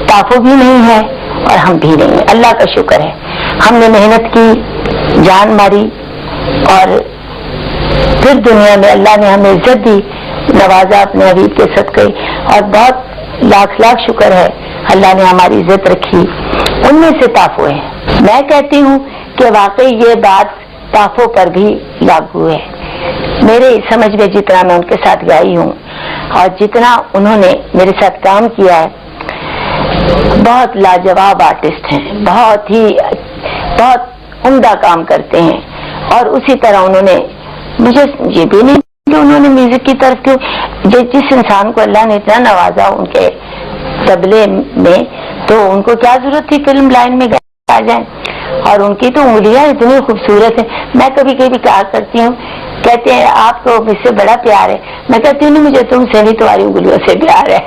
ताफो भी नहीं है और हम भी नहीं है। अल्लाह का शुक्र है, हमने मेहनत की, जान मारी और फिर दुनिया में अल्लाह ने हमें इज्जत दी, नवाजा अपने हबीब के सदक़े, और बहुत लाख लाख शुक्र है अल्लाह ने हमारी इज्जत रखी। उनमें से ताफो है। मैं कहती हूँ कि वाकई ये बात ताफो पर भी लागू है। मेरे समझ में जितना मैं उनके साथ गई हूँ और जितना उन्होंने मेरे साथ काम किया है, बहुत लाजवाब आर्टिस्ट हैं, बहुत उम्दा काम करते हैं। और उसी तरह उन्होंने, मुझे ये भी नहीं कि उन्होंने म्यूजिक की तरफ क्यों, जिस इंसान को अल्लाह ने इतना नवाजा उनके तबले में, तो उनको क्या जरूरत थी फिल्म लाइन में आ जाए। और उनकी तो उंगलियां इतनी खूबसूरत है। मैं कभी कभी कहा करती हूँ, कहते हैं आपको मुझसे बड़ा प्यार है, मैं कहती हूँ नहीं, मुझे तुमसे नहीं, तुम्हारी उंगलियों से प्यार है।